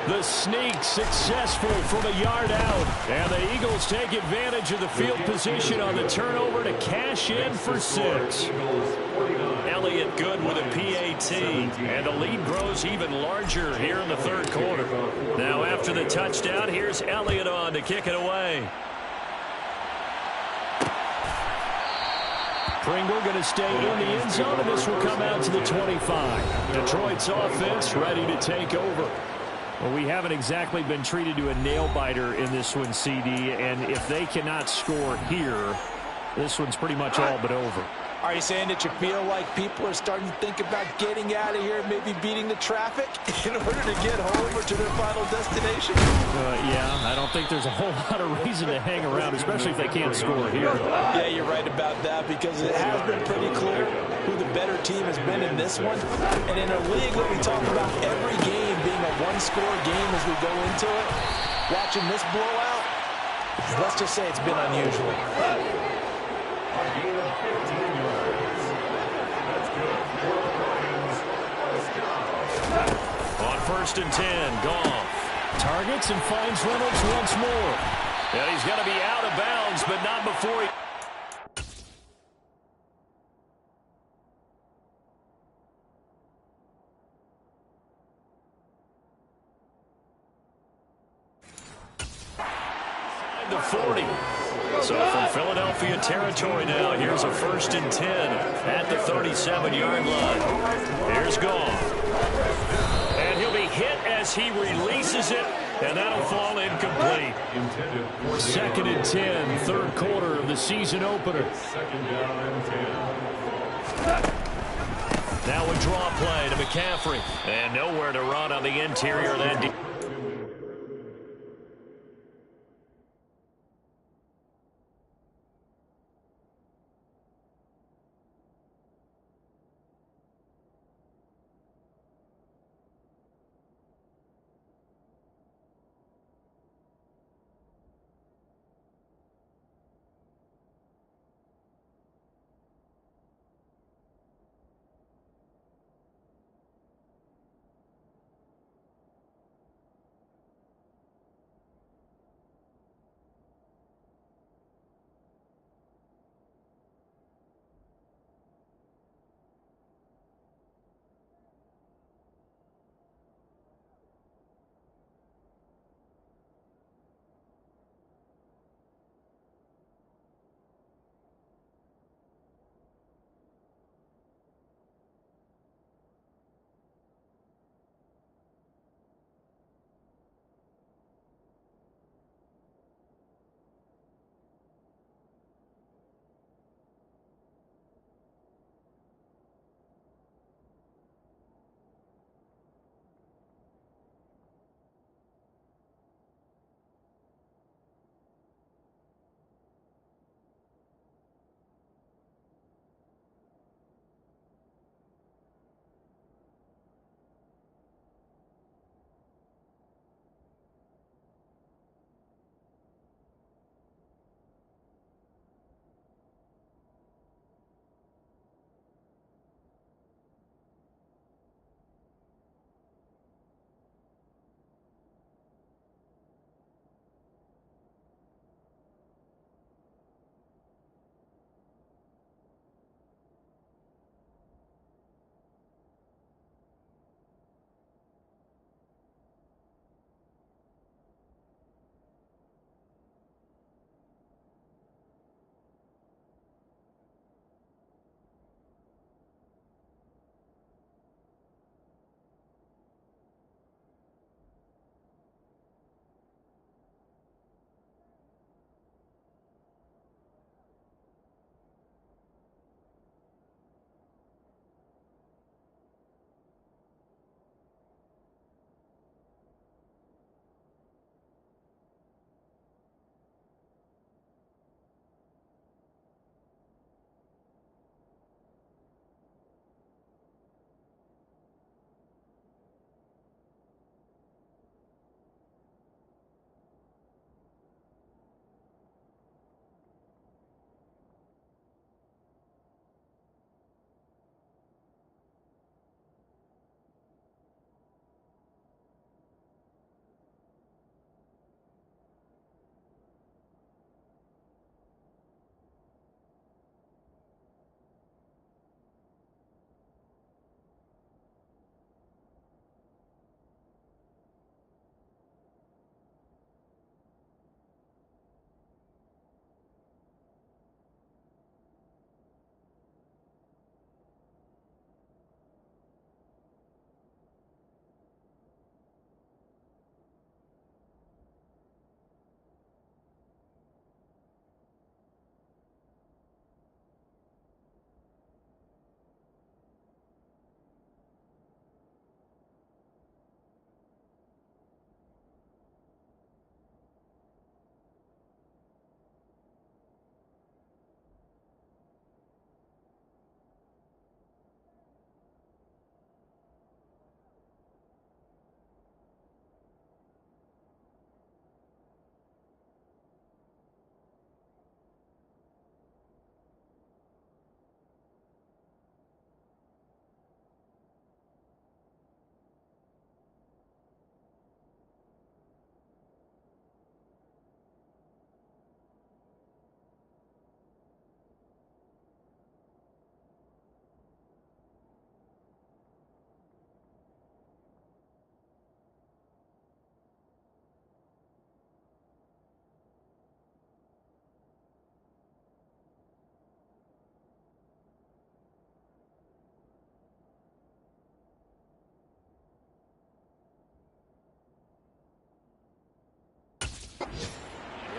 S5: The sneak successful from a yard out. And the Eagles take advantage of the field position on the turnover to cash in for 6.
S2: Elliott good with a PAT. And the lead grows even larger here in the 3rd quarter. Now after the touchdown, here's Elliott on to kick it away.
S5: Pringle going to stay in the end zone, and this will come out to the 25. Detroit's offense ready to take over. Well, we haven't exactly been treated to a nail-biter in this one, CD, and if they cannot score here, this one's pretty much all but over.
S3: Are you saying that you feel like people are starting to think about getting out of here, maybe beating the traffic in order to get home or to their final destination?
S5: Yeah, I don't think there's a whole lot of reason to hang around, especially if they can't score here.
S3: Yeah, you're right about that because it has been pretty clear who the better team has been in this one. And in a league that we talk about every game being a one-score game as we go into it, watching this blowout, let's just say it's been unusual.
S2: On 1st and 10, Goff.
S5: Targets and finds Reynolds once more.
S2: And he's going to be out of bounds, but not before he... inside the 40. So from Philadelphia territory now, here's a 1st and 10 at the 37-yard line. Here's Goff. And he'll be hit as he releases it, and that'll fall incomplete. 2nd and 10, third quarter of the season opener.
S4: 2nd down and 10.
S2: Now a draw play to McCaffrey. And nowhere to run on the interior of that.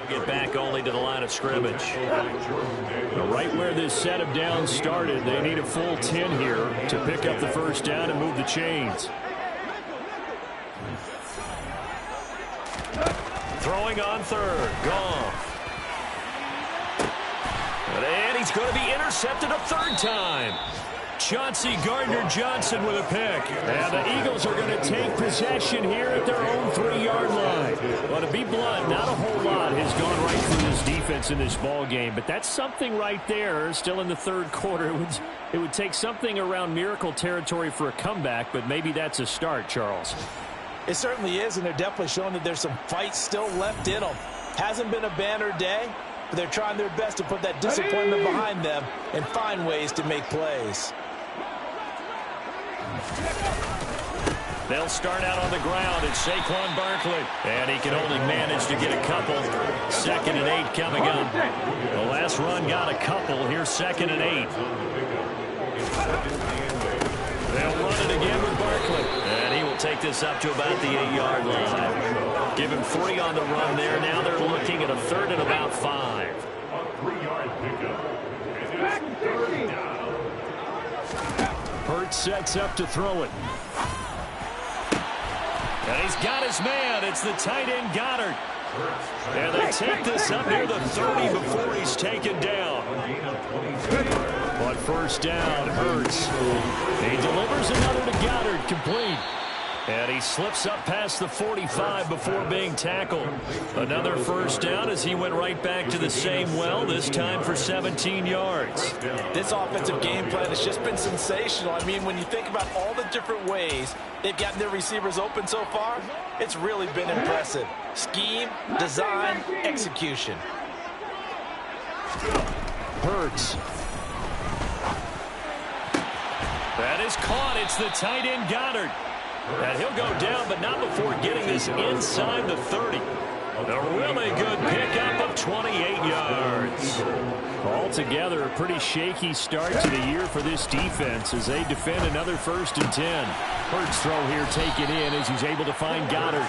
S2: get back only to the line of scrimmage.
S5: Right where this set of downs started, they need a full 10 here to pick up the first down and move the chains.
S2: Throwing on third. Goff. And he's going to be intercepted a third time. Chauncey Gardner-Johnson with a pick. And the Eagles are going to take possession here at their own 3-yard line. Well, to be blunt, not a whole lot has gone right for this defense in this ball game, but that's something right there. Still in the third quarter, it would take something around miracle territory for a comeback, but maybe that's a start, Charles.
S3: It certainly is, and they're definitely showing that there's some fight still left in them. Hasn't been a banner day, but they're trying their best to put that disappointment behind them and find ways to make plays.
S2: They'll start out on the ground. It's Saquon Barkley. And he can only manage to get a couple. 2nd and 8 coming up. The last run got a couple. Here's 2nd and 8. They'll run it again with Barkley. And he will take this up to about the 8-yard line. Give him 3 on the run there. Now they're looking at a 3rd and about 5.
S4: A 3-yard pickup. And it's 3rd down.
S5: Hurts sets up to throw it.
S2: And he's got his man. It's the tight end Goddard. And they take this up near the 30 before he's taken down.
S5: But first down, Hurts. He delivers another to Goddard, complete.
S2: And he slips up past the 45 before being tackled. Another first down as he went right back to the same well, this time for 17 yards.
S3: This offensive game plan has just been sensational. I mean, when you think about all the different ways they've gotten their receivers open so far, it's really been impressive. Scheme, design, execution.
S5: Hurts.
S2: That is caught. It's the tight end Goddard. And he'll go down, but not before getting this inside the 30. A really good pickup of 28 yards.
S5: Altogether, a pretty shaky start to the year for this defense as they defend another 1st and 10. Hurts throw here taken in as he's able to find Goddard.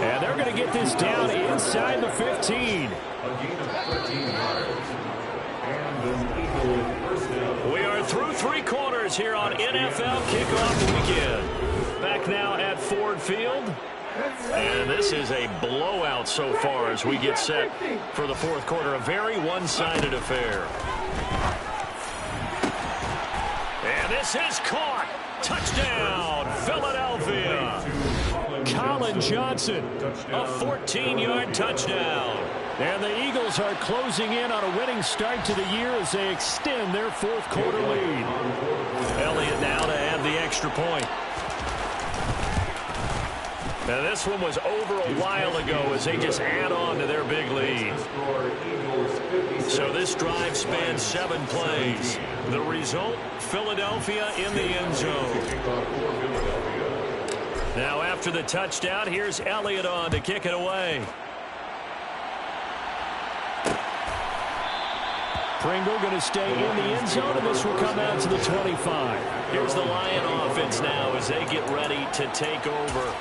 S5: And they're going to get this down inside the 15.
S2: We are through 3 quarters here on NFL Kickoff Weekend. Back now at Ford Field. And this is a blowout so far as we get set for the 4th quarter. A very one-sided affair. And this is caught. Touchdown, Philadelphia.
S5: Colin Johnson.
S2: A 14-yard touchdown.
S5: And the Eagles are closing in on a winning start to the year as they extend their 4th quarter lead.
S2: Elliott now to add the extra point. Now this one was over a while ago as they just add on to their big lead. So this drive spans 7 plays. The result, Philadelphia in the end zone. Now after the touchdown, here's Elliott on to kick it away.
S5: Pringle going to stay in the end zone, and this will come out to the 25.
S2: Here's the Lion offense now as they get ready to take over.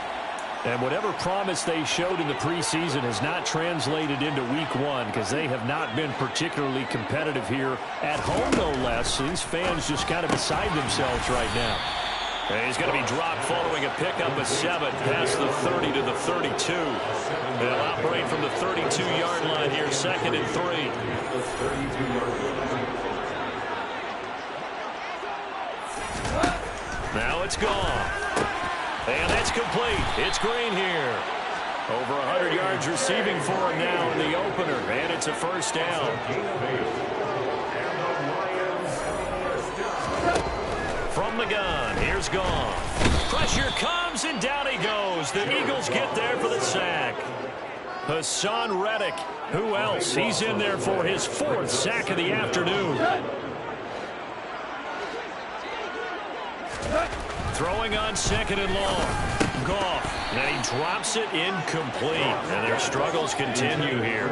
S5: And whatever promise they showed in the preseason has not translated into week 1 because they have not been particularly competitive here at home, no less. These fans just kind of beside themselves right now.
S2: And he's going to be dropped following a pickup of 7 past the 30 to the 32. They'll operate from the 32-yard line here, 2nd and 3. Now it's gone. And that's complete. It's Green here. Over 100 yards receiving for him now in the opener. And it's a first down. From the gun, here's Goff. Pressure comes, and down he goes. The Eagles get there for the sack. Hassan Reddick. Who else? He's in there for his 4th sack of the afternoon. Throwing on 2nd and long. Goff. And he drops it incomplete. And their struggles continue here.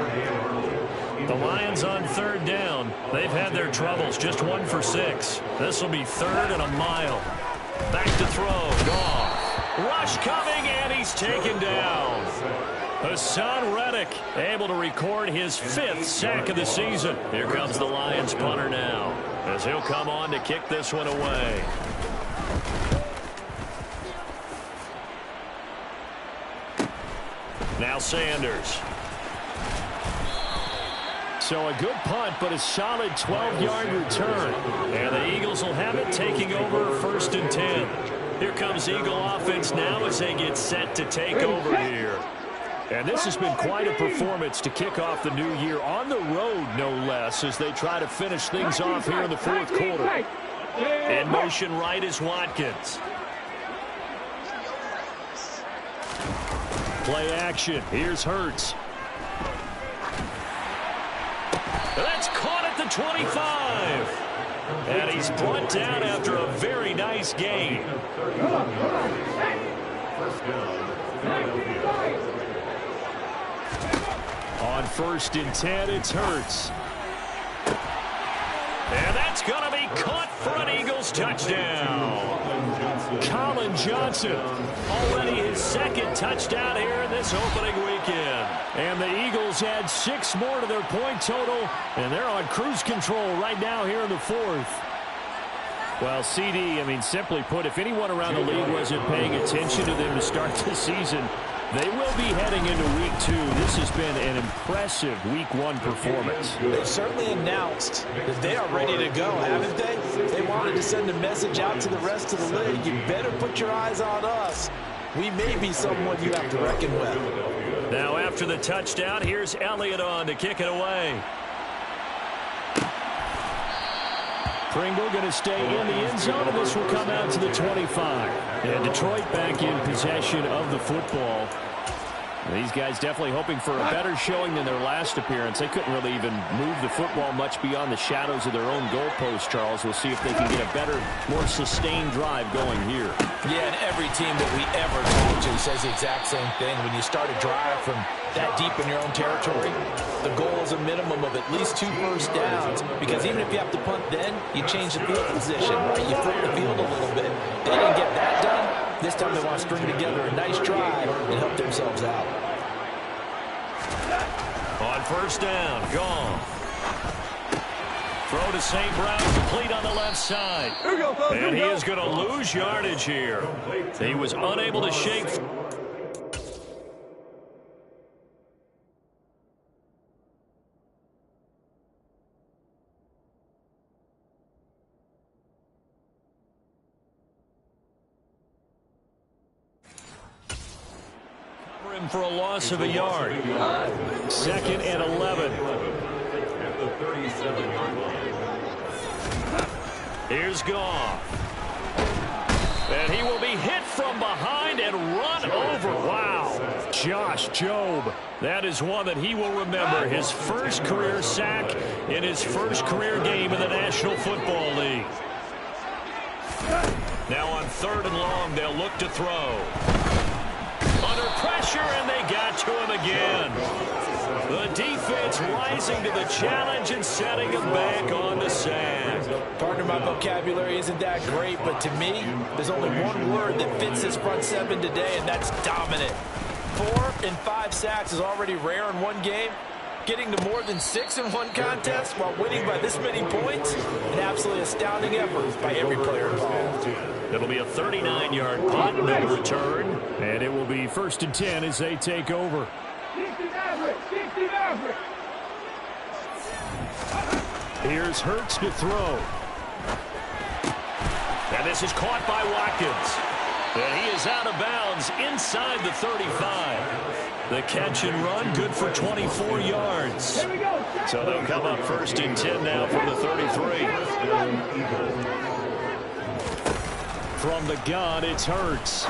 S2: The Lions on 3rd down. They've had their troubles. Just 1 for 6. This will be 3rd and a mile. Back to throw. Goff. Rush coming, and he's taken down. Hassan Reddick able to record his 5th sack of the season. Here comes the Lions punter now, as he'll come on to kick this one away. Now Sanders.
S5: So a good punt, but a solid 12-yard return.
S2: And the Eagles will have it, taking over 1st and 10. Here comes Eagle offense now as they get set to take over here.
S5: And this has been quite a performance to kick off the new year on the road, no less, as they try to finish things off here in the 4th quarter.
S2: In motion right is Watkins.
S5: Play action. Here's Hurts.
S2: That's caught at the 25. And he's brought down after a very nice game.
S5: On 1st and 10, it's Hurts.
S2: And that's going to be caught for an Eagles touchdown.
S5: Colin Johnson.
S2: Already his 2nd touchdown here in this opening weekend.
S5: And the Eagles add 6 more to their point total, and they're on cruise control right now here in the 4th. Well, CD, simply put, if anyone around the league wasn't paying attention to them to start the season, they will be heading into Week 2. This has been an impressive Week 1 performance.
S3: They've certainly announced that they are ready to go, haven't they? They wanted to send a message out to the rest of the league. You better put your eyes on us. We may be someone you have to reckon with.
S2: Now after the touchdown, here's Elliott on to kick it away.
S5: Pringle going to stay in the end zone, and this will come out to the 25. And Detroit back in possession of the football. These guys definitely hoping for a better showing than their last appearance. They couldn't really even move the football much beyond the shadows of their own goalpost, Charles. We'll see if they can get a better, more sustained drive going here.
S3: Yeah, and every team that we ever talk to says the exact same thing. When you start a drive from that deep in your own territory, the goal is a minimum of at least 2 first downs, because even if you have to punt then, you change the field position, right? You flip the field a little bit. They didn't get that done. This time they want to string together a nice drive and help themselves out.
S2: On 1st down, gone. Throw to St. Brown, complete on the left side. And he is going to lose yardage here. He was unable to shake. For a loss of a yard.
S5: 2nd and 11.
S4: At the 37-yard line.
S2: Here's Goff. And he will be hit from behind and run over. Wow.
S5: Josh Jobe.
S2: That is one that he will remember. His 1st career sack in his 1st career game in the National Football League. Now on 3rd and long, they'll look to throw. Under pressure, and they got to him again. The defense rising to the challenge and setting him back on the sack.
S3: Partner, my vocabulary isn't that great, but to me, there's only one word that fits this front 7 today, and that's dominant. 4 and 5 sacks is already rare in one game. Getting to more than 6 in one contest while winning by this many points, an absolutely astounding effort by every player involved.
S2: It'll be a 39-yard punt and return.
S5: And it will be 1st and 10 as they take over. Here's Hurts to throw.
S2: And this is caught by Watkins. And he is out of bounds inside the 35. The catch and run, good for 24 yards. So they'll come up 1st and 10 now from the 33.
S5: From the gun, it's Hurts.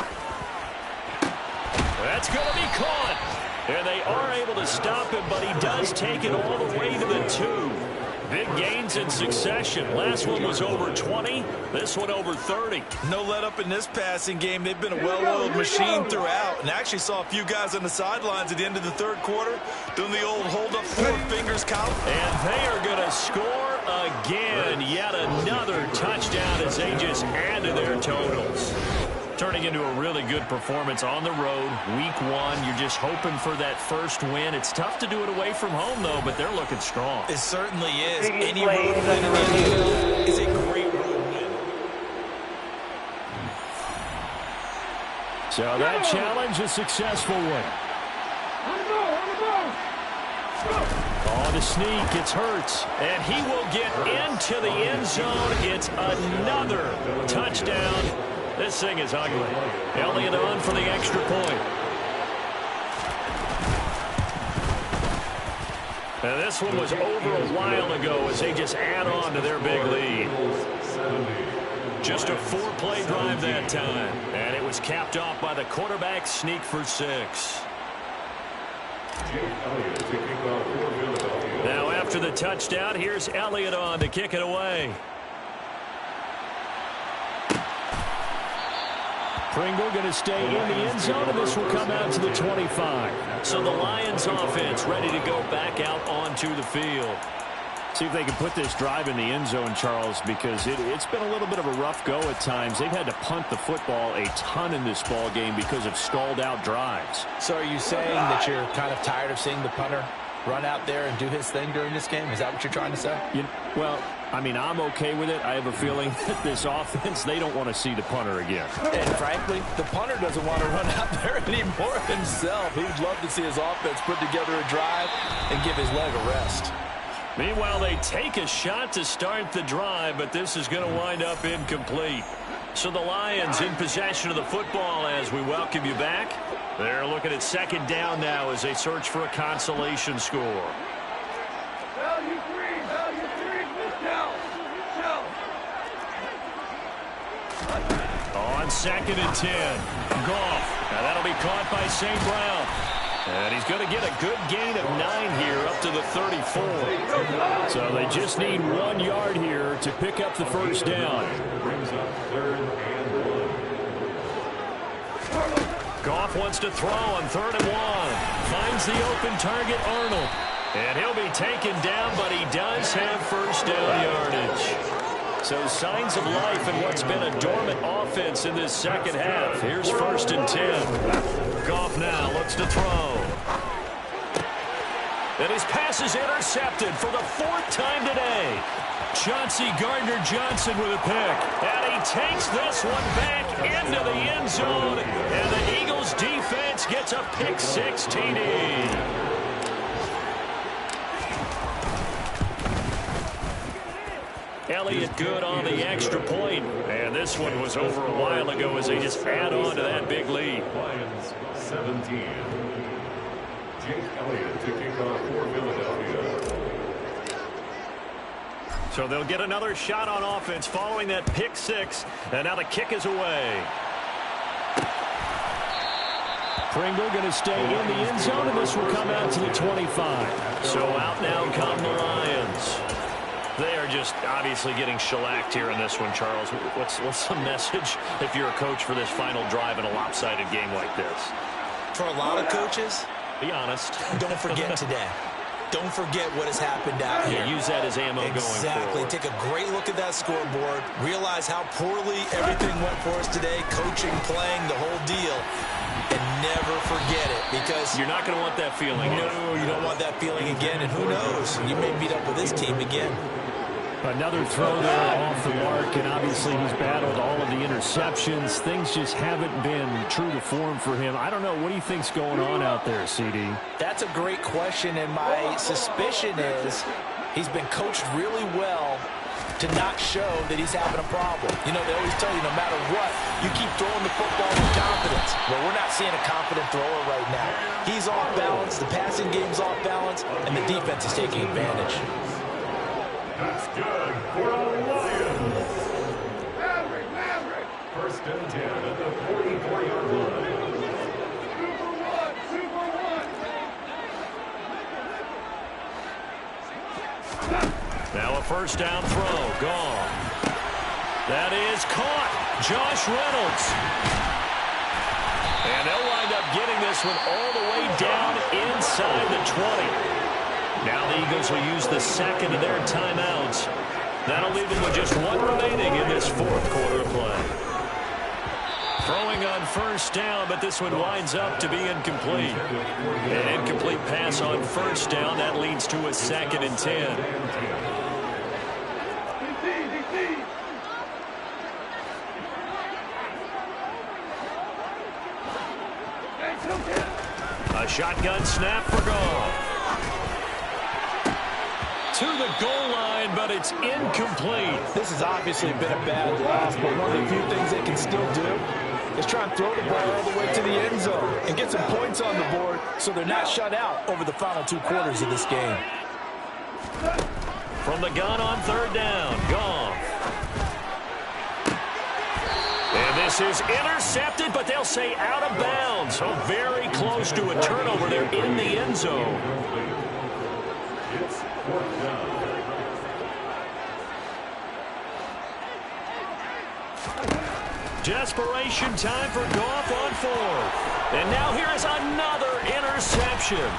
S2: That's going to be caught. And they are able to stop him, but he does take it all the way to the 2. Big gains in succession. Last one was over 20. This one over 30.
S3: No let up in this passing game. They've been a well-oiled machine throughout. And actually saw a few guys on the sidelines at the end of the 3rd quarter doing the old hold up 4 fingers count.
S2: And they are going to score again. Yet another touchdown as they just add to their totals. Turning into a really good performance on the road, week one. You're just hoping for that first win. It's tough to do it away from home, though, but they're looking strong.
S3: It certainly is. Any road win in the NFL is a great road win.
S5: So that challenge, a successful one. On the sneak, it's Hurts.
S2: And he will get into the end zone. It's another touchdown. This thing is ugly. Elliott on for the extra point. And this one was over a while ago as they just add on to their big lead. Just a 4-play drive that time. And it was capped off by the quarterback sneak for 6. Now after the touchdown, here's Elliott on to kick it away.
S5: Pringle going to stay in the end zone, and this will come out to the 25.
S2: So the Lions offense ready to go back out onto the field.
S5: See if they can put this drive in the end zone, Charles, because it's been a little bit of a rough go at times. They've had to punt the football a ton in this ball game because of stalled out drives.
S3: So are you saying that you're kind of tired of seeing the punter run out there and do his thing during this game? Is that what you're trying to say?
S5: Well, I mean, I'm okay with it. I have a feeling that this offense, they don't want to see the punter again.
S3: And frankly, the punter doesn't want to run out there anymore himself. He would love to see his offense put together a drive and give his leg a rest.
S2: Meanwhile, they take a shot to start the drive, but this is going to wind up incomplete. So the Lions in possession of the football as we welcome you back. They're looking at second down now as they search for a consolation score.
S6: Value three, down.
S2: On 2nd and 10, Goff. Now that'll be caught by St. Brown. And he's going to get a good gain of 9 here up to the 34.
S5: So they just need 1 yard here to pick up the first down.
S4: Brings up 3rd and 1.
S2: Goff wants to throw on 3rd and 1. Finds the open target, Arnold. And he'll be taken down, but he does have first down yardage. So signs of life in what's been a dormant offense in this second half. Here's 1st and 10. Goff now looks to throw. And his pass is intercepted for the 4th time today. Chauncey Gardner-Johnson with a pick. And he takes this one back into the end zone. And the Eagles defense gets a pick 6 TD. Elliott good on the extra point. And this one was over a while ago as they just add on to that big lead.
S4: Lions 17. Jake Elliott to kick off for Philadelphia.
S2: So they'll get another shot on offense following that pick 6. And now the kick is away.
S5: Pringle going to stay in the end zone, and this will come out to the 25.
S2: So out now come the Lions. They are just obviously getting shellacked here in this one, Charles. What's the message if you're a coach for this final drive in a lopsided game like this?
S3: For a lot of coaches,
S2: be honest.
S3: Don't forget today. Don't forget what has happened out here.
S2: Use that as ammo going forward.
S3: Exactly. Take a great look at that scoreboard. Realize how poorly everything went for us today. Coaching, playing, the whole deal. And never forget it, because
S2: you're not going to want that feeling.
S3: No, you don't want that feeling again. And who knows? You may meet up with this team again.
S5: Another throw there off the mark, and obviously he's battled all of the interceptions. Things just haven't been true to form for him. I don't know. What do you think's going on out there, CD?
S3: That's a great question, and my suspicion is he's been coached really well to not show that he's having a problem. You know, they always tell you no matter what, you keep throwing the football with confidence. Well, we're not seeing a confident thrower right now. He's off balance, the passing game's off balance, and the defense is taking advantage.
S4: That's good for the Lions.
S6: Maverick.
S4: 1st and 10 at the 44-yard line.
S6: Super one.
S2: Now a first down throw. Gone. That is caught. Josh Reynolds. And they'll wind up getting this one all the way down inside the 20. Now the Eagles will use the second of their timeouts. That'll leave them with just 1 remaining in this 4th quarter of play. Throwing on first down, but this one winds up to be incomplete. An incomplete pass on first down. That leads to a 2nd and 10. A shotgun snap for Goff. To the goal line, but it's incomplete.
S3: This has obviously been a bad loss, but one of the few things they can still do is try and throw the ball all the way to the end zone and get some points on the board so they're not shut out over the final 2 quarters of this game.
S2: From the gun on 3rd down, Goff. And this is intercepted, but they'll say out of bounds. So very close to a turnover there in the end zone.
S4: It's 4th down.
S2: Desperation time for Goff on 4th. And now here is another interception.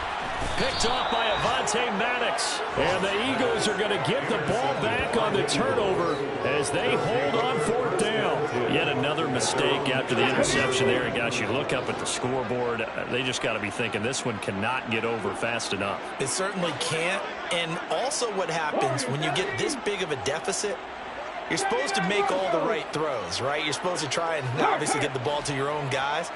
S2: Picked off by Avonte Maddox. And the Eagles are going to get the ball back on the turnover as they hold on 4th down. Yet another mistake after the interception there. And gosh, you look up at the scoreboard, they just got to be thinking this one cannot get over fast enough.
S3: It certainly can't. And also what happens when you get this big of a deficit, you're supposed to make all the right throws, right? You're supposed to try and obviously get the ball to your own guys.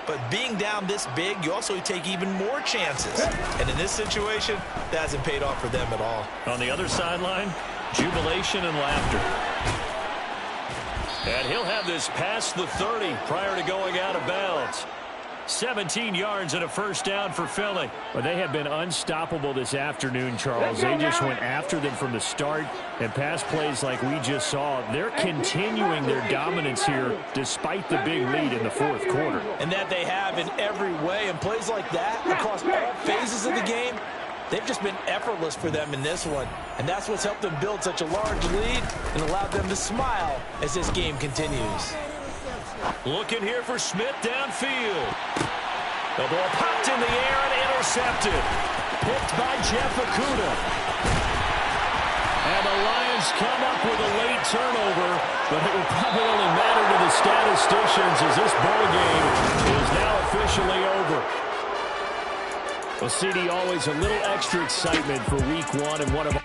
S3: But being down this big, you also take even more chances. And in this situation, that hasn't paid off for them at all.
S2: On the other sideline, jubilation and laughter. And he'll have this past the 30 prior to going out of bounds. 17 yards and a first down for Philly.
S5: But they have been unstoppable this afternoon, Charles. They just went after them from the start, and pass plays like we just saw, they're continuing their dominance here despite the big lead in the 4th quarter.
S3: And that they have in every way. And plays like that across all phases of the game, they've just been effortless for them in this one. And that's what's helped them build such a large lead and allowed them to smile as this game continues.
S2: Looking here for Smith downfield. The ball popped in the air and intercepted. Picked by Jeff Okudah. And the Lions come up with a late turnover, but it will probably only matter to the statisticians as this ball game is now officially over.
S5: Well, CD, always a little extra excitement for week 1 and one of